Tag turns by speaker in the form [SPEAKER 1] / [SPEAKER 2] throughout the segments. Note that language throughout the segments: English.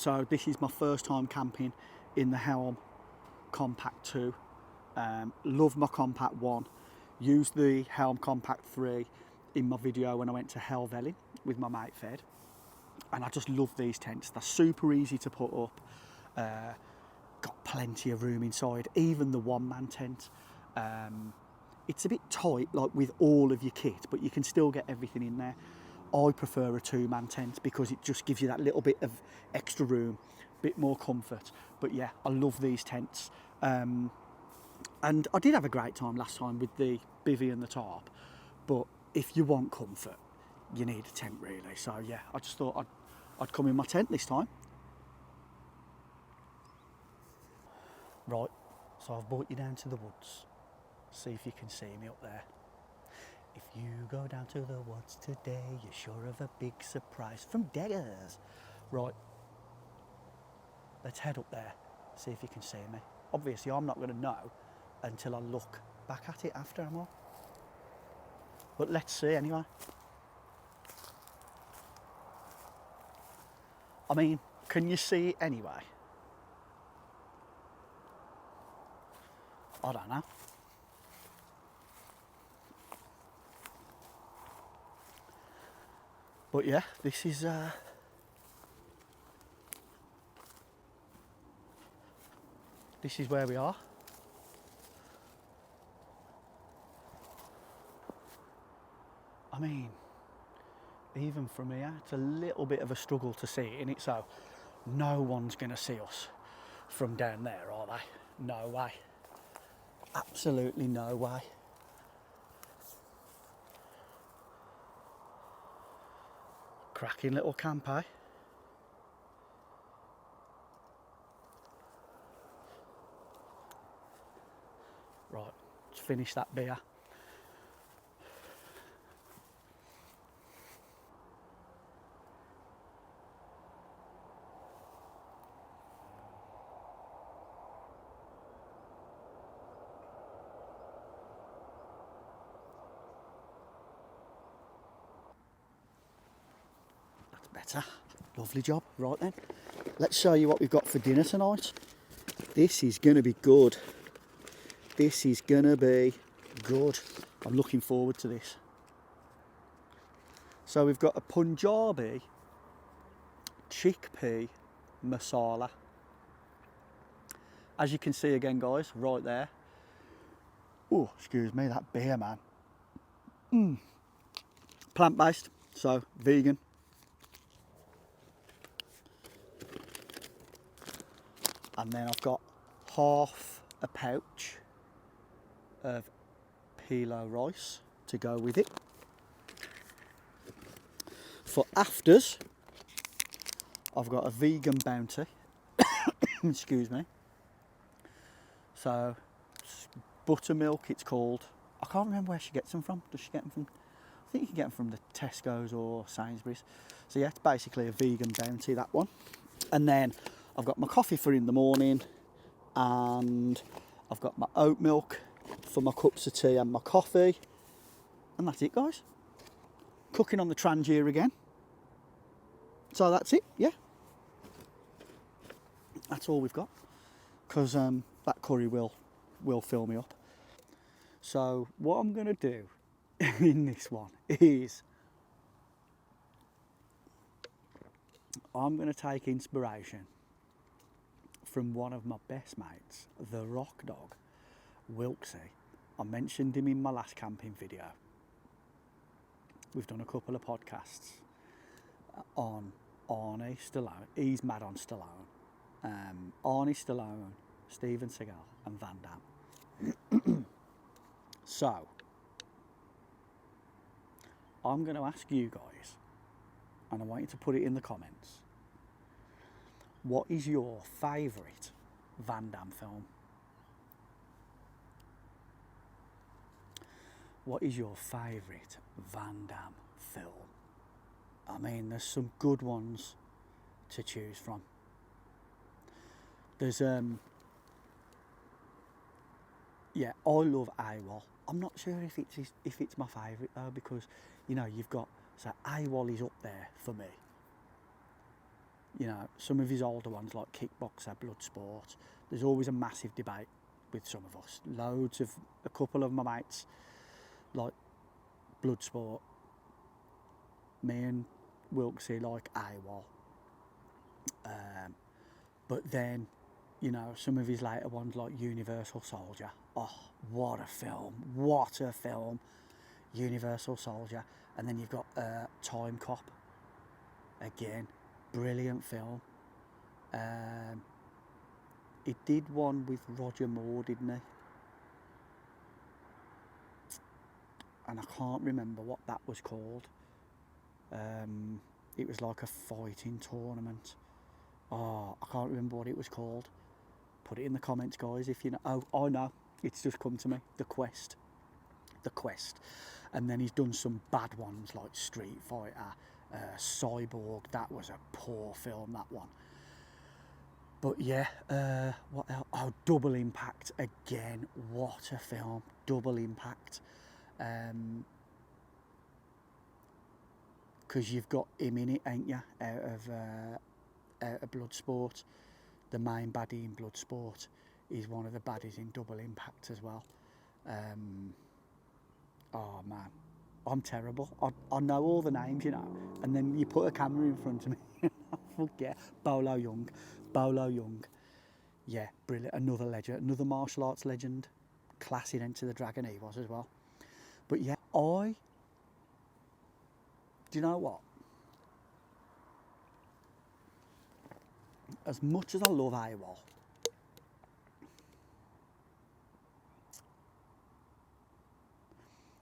[SPEAKER 1] So this is my first time camping in the Helm Compact 2. Love my Compact 1. Used the Helm Compact 3 in my video when I went to Helvellyn with my mate Fed. And I just love these tents. They're super easy to put up. Got plenty of room inside, even the one-man tent. It's a bit tight, like with all of your kit, but you can still get everything in there. I prefer a two-man tent because it just gives you that little bit of extra room, bit more comfort. But yeah, I love these tents. And I did have a great time last time with the bivvy and the tarp, but if you want comfort, you need a tent really. So yeah, I just thought I'd come in my tent this time. Right, so I've brought you down to the woods. See if you can see me up there. If you go down to the woods today, you're sure of a big surprise from daggers. Right, let's head up there, see if you can see me. Obviously, I'm not going to know until I look back at it after, am I? But let's see anyway. I mean, can you see it anyway? I don't know. But yeah, this is where we are. I mean, even from here, it's a little bit of a struggle to see it, innit? So no one's going to see us from down there, are they? No way. Absolutely no way. Cracking little camp, eh? Right, let's finish that beer. Better. Lovely job. Right then, let's show you what we've got for dinner tonight. This is gonna be good. This is gonna be good. I'm looking forward to this. So we've got a Punjabi chickpea masala. As you can see again, guys, right there. Oh, excuse me, that beer, man. Plant-based, so vegan. And then I've got half a pouch of philo rice to go with it. For afters, I've got a vegan bounty. Excuse me. So, buttermilk it's called. I can't remember where she gets them from. Does she get them from? I think you can get them from the Tesco's or Sainsbury's. So yeah, it's basically a vegan bounty, that one. And then I've got my coffee for in the morning, and I've got my oat milk for my cups of tea and my coffee. And that's it, guys. Cooking on the Trangia again. So that's it, yeah. That's all we've got. Because that curry will fill me up. So what I'm going to do in this one is I'm going to take inspiration from one of my best mates, the rock dog, Wilksy. I mentioned him in my last camping video. We've done a couple of podcasts on Arnie Stallone. He's mad on Stallone. Arnie Stallone, Steven Seagal and Van Damme. So, I'm going to ask you guys, and I want you to put it in the comments, what is your favourite Van Damme film? What is your favourite Van Damme film? I mean, there's some good ones to choose from. There's yeah, I love AWOL. I'm not sure if it's my favourite though, because you know you've got, so AWOL is up there for me. You know, some of his older ones like Kickboxer, Bloodsport, there's always a massive debate with some of us. A couple of my mates like Bloodsport. Me and Wilksy like AWOL. But then, you know, some of his later ones like Universal Soldier. Oh, what a film. What a film. Universal Soldier. And then you've got Time Cop. Again, brilliant film. He did one with Roger Moore, didn't he? And I can't remember what that was called. It was like a fighting tournament. Oh, I can't remember what it was called. Put it in the comments, guys, if you know. Oh, I know. It's just come to me. The Quest. The Quest. And then he's done some bad ones like Street Fighter, Cyborg. That was a poor film, that one. But yeah, what else? Oh, Double Impact again. What a film. Double Impact. Because you've got him in it, ain't you? Out of Bloodsport. The main baddie in Bloodsport is one of the baddies in Double Impact as well. Oh man, I'm terrible. I know all the names, you know, and then you put a camera in front of me. I forget. Bolo Young. Yeah, brilliant. Another legend, another martial arts legend. Class in Enter the Dragon he was as well. But yeah, do you know what? As much as I love AWOL,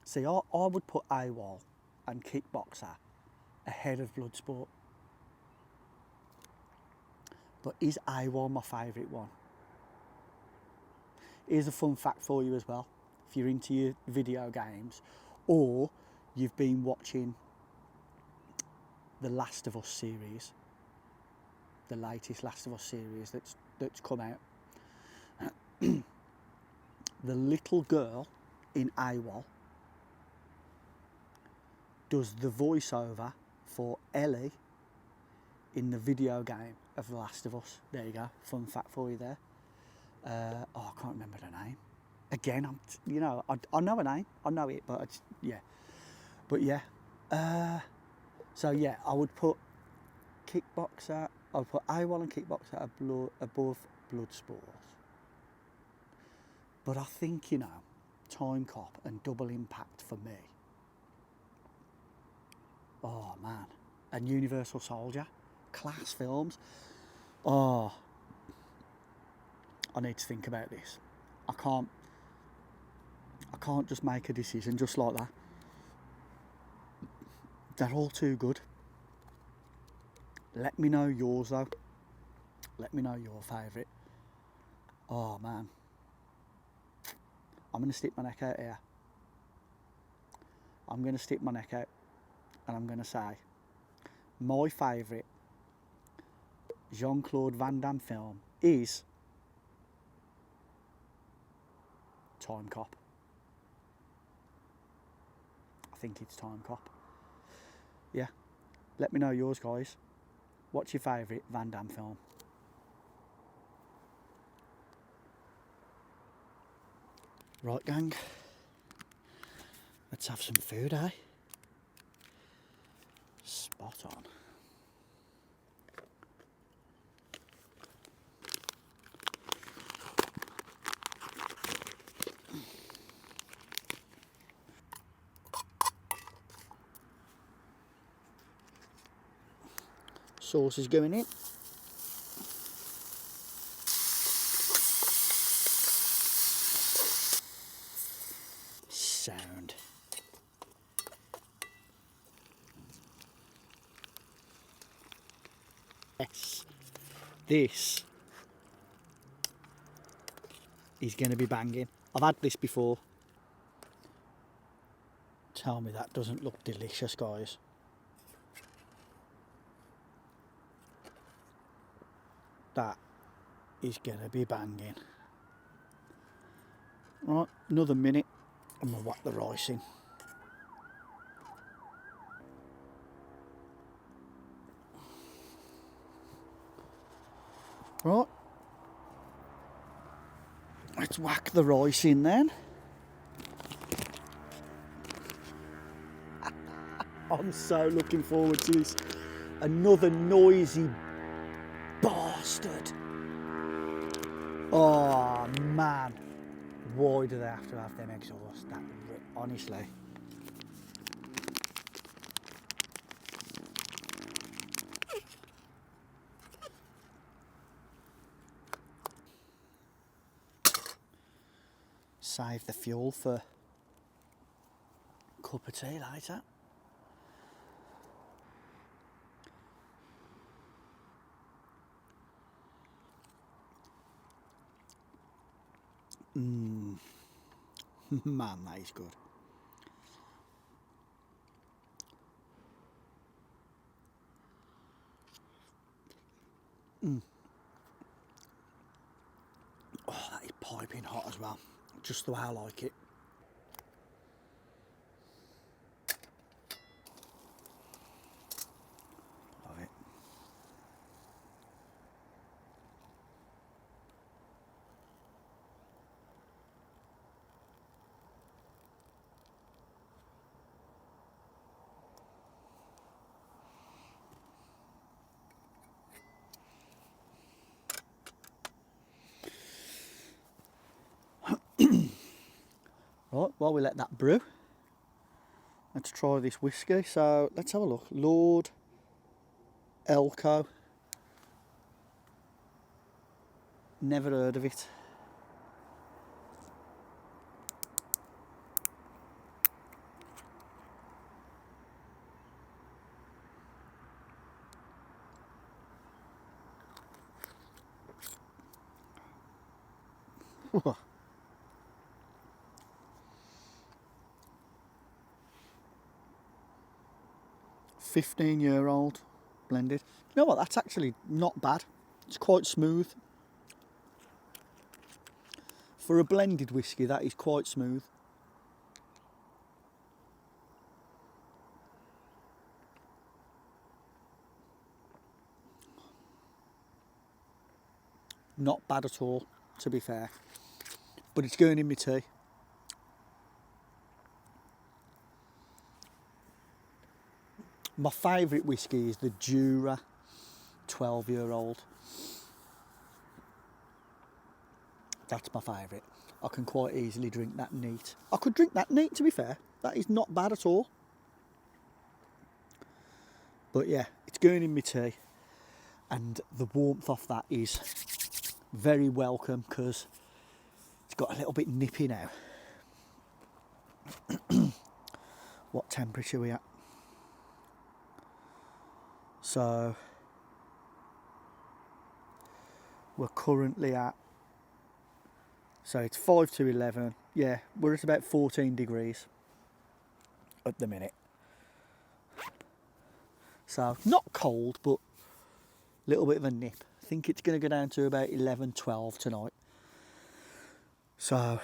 [SPEAKER 1] see, I would put AWOL and Kickboxer ahead of Bloodsport. But is AWOL my favourite one? Here's a fun fact for you as well. If you're into your video games or you've been watching the Last of Us series, the latest Last of Us series that's come out, the little girl in AWOL does the voiceover for Ellie in the video game of The Last of Us. There you go, fun fact for you there. I can't remember the name. Again, I know a name, I know it, but yeah. So yeah, I would put Kickboxer, I would put AWOL and Kickboxer above Bloodsport. But I think, you know, Time Cop and Double Impact for me. Oh man, and Universal Soldier, class films. Oh, I need to think about this. I can't just make a decision just like that. They're all too good. Let me know yours though. Let me know your favourite. Oh man, I'm going to stick my neck out here. I'm going to stick my neck out and I'm going to say my favourite Jean-Claude Van Damme film is Time Cop. I think it's Time Cop. Yeah, let me know yours, guys. What's your favourite Van Damme film? Right, gang, let's have some food, eh? Spot on. Sauce is going in. Sound. Yes, this is going to be banging. I've had this before. Tell me that doesn't look delicious, guys. That is going to be banging. Right, another minute and we'll whack the rice in. Right. Let's whack the rice in then. I'm so looking forward to this. Another noisy bastard. Oh man. Why do they have to have them exhausts? Honestly. Save the fuel for a cup of tea later. Man, that is good. Oh, that is piping hot as well. Just the way I like it. Love it. Right, while we let that brew, let's try this whiskey. So let's have a look. Lord Elco. Never heard of it. Whoa. 15-year-old blended. You know what, that's actually not bad. It's quite smooth. For a blended whiskey, that is quite smooth. Not bad at all, to be fair. But it's going in my tea. My favourite whiskey is the Jura 12-year-old. That's my favourite. I can quite easily drink that neat. I could drink that neat, to be fair. That is not bad at all. But yeah, it's going in my tea. And the warmth off that is very welcome because it's got a little bit nippy now. What temperature are we at? So we're currently at, so it's 5 to 11. Yeah, we're at about 14 degrees at the minute. So not cold, but a little bit of a nip. I think it's going to go down to about 11, 12 tonight. So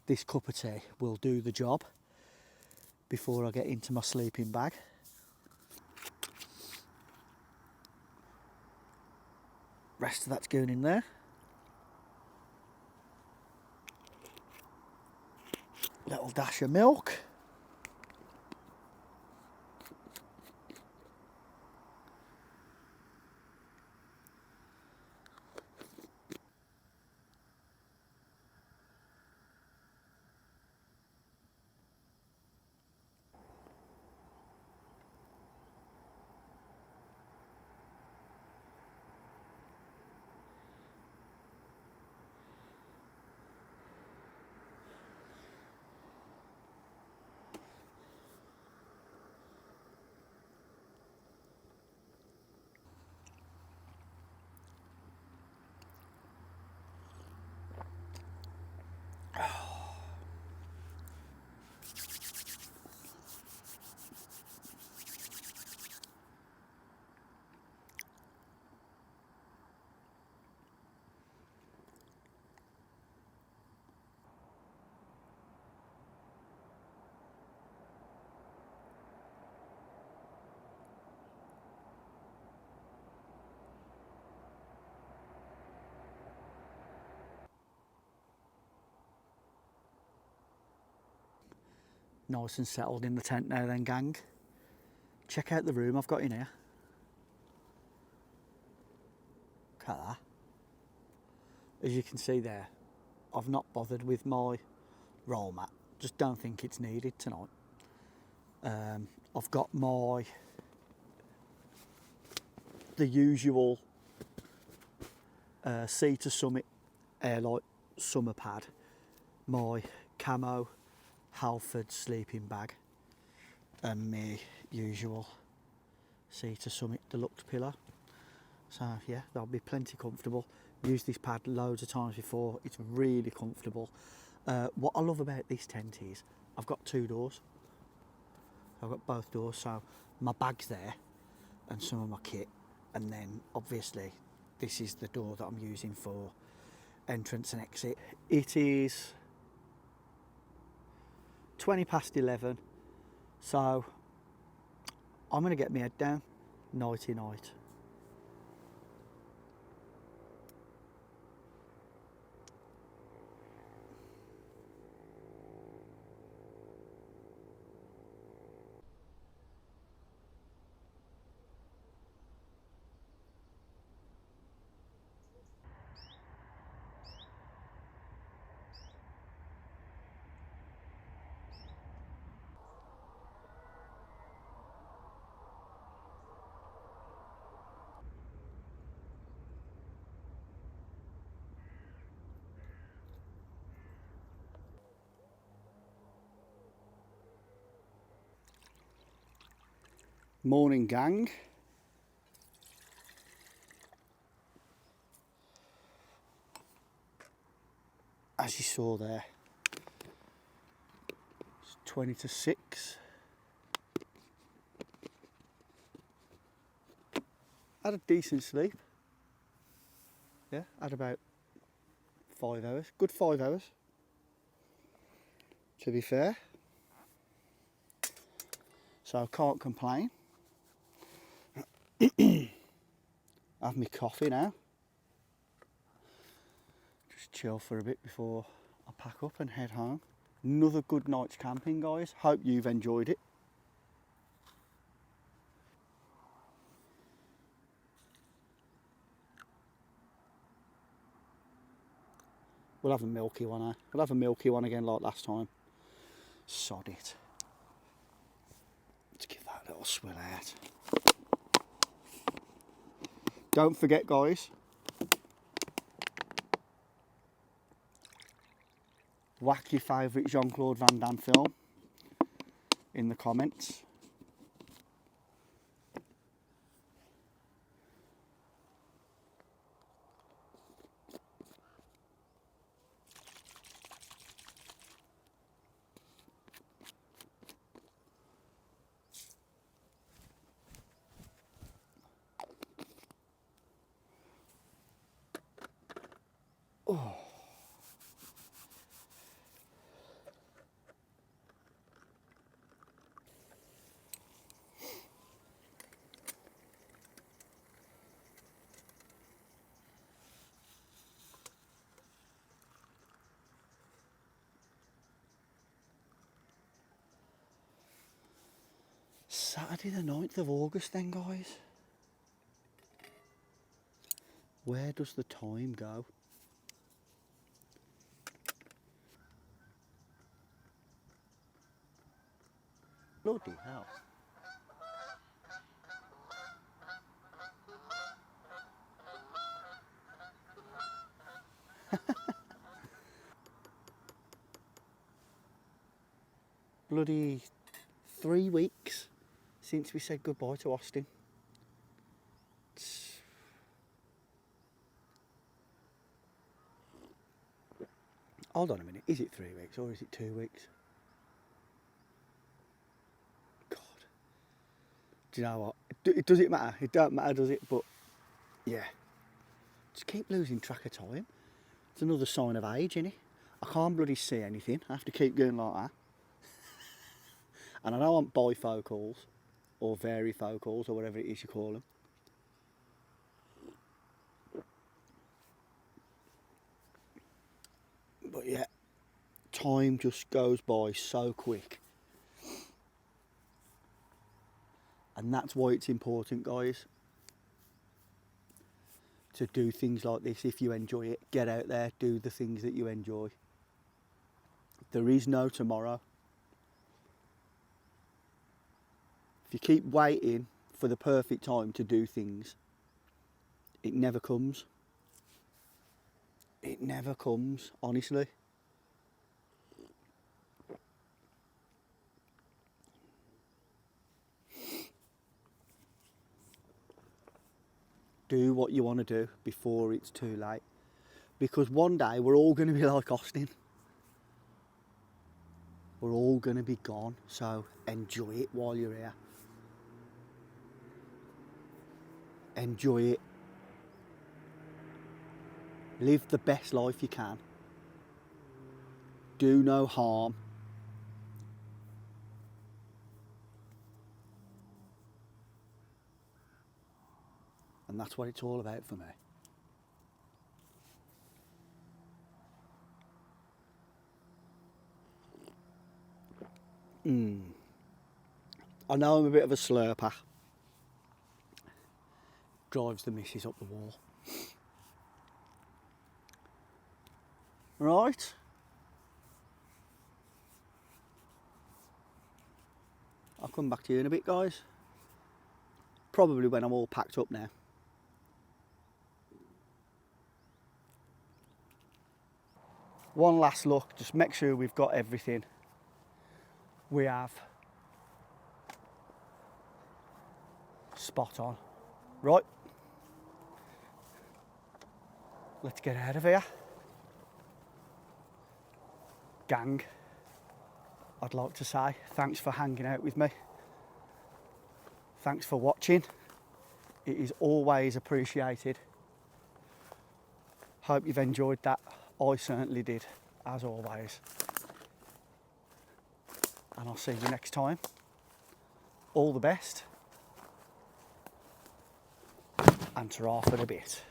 [SPEAKER 1] this cup of tea will do the job before I get into my sleeping bag. Rest of that's going in there. Little dash of milk. Nice and settled in the tent now then, gang. Check out the room I've got in here. Look at that. As you can see there, I've not bothered with my roll mat. Just don't think it's needed tonight. I've got the usual Sea to Summit Airlight summer pad, my camo Halford sleeping bag, and my usual Sea to Summit deluxe pillow. So yeah, that'll be plenty comfortable. Used this pad loads of times before. It's really comfortable. What I love about this tent is I've got 2 doors. I've got both doors, so my bag's there and some of my kit, and then obviously this is the door that I'm using for entrance and exit. It is 20 past 11, so I'm going to get my head down, nighty night. Morning, gang. As you saw there, it's 20 to 6. Had a decent sleep. Yeah, had about 5 hours. Good 5 hours, to be fair. So I can't complain. Have my coffee now. Just chill for a bit before I pack up and head home. Another good night's camping, guys. Hope you've enjoyed it. We'll have a milky one, eh? We'll have a milky one again like last time. Sod it. Let's give that a little swill out. Don't forget, guys, whack your favourite Jean-Claude Van Damme film in the comments. Oh. Saturday the 9th of August then, guys. Where does the time go? Bloody hell. Bloody 3 weeks since we said goodbye to Austin. Hold on a minute, is it 3 weeks or is it 2 weeks? God. Do you know what? Does it matter? It don't matter, does it? But yeah. Just keep losing track of time. It's another sign of age, innit? I can't bloody see anything. I have to keep going like that. And I don't want bifocals or varifocals or whatever it is you call them. But yeah, time just goes by so quick. And that's why it's important, guys, to do things like this. If you enjoy it, get out there, do the things that you enjoy. There is no tomorrow. If you keep waiting for the perfect time to do things, it never comes. It never comes, honestly. Do what you want to do before it's too late. Because one day we're all going to be like Austin. We're all going to be gone, so enjoy it while you're here. Enjoy it. Live the best life you can. Do no harm. And that's what it's all about for me. I know I'm a bit of a slurper. Drives the missus up the wall. Right. I'll come back to you in a bit, guys. Probably when I'm all packed up now. One last look, just make sure we've got everything. We have. Spot on. Right. Let's get out of here. Gang, I'd like to say thanks for hanging out with me. Thanks for watching. It is always appreciated. Hope you've enjoyed that. I certainly did, as always. And I'll see you next time. All the best. And ta-ra for a bit.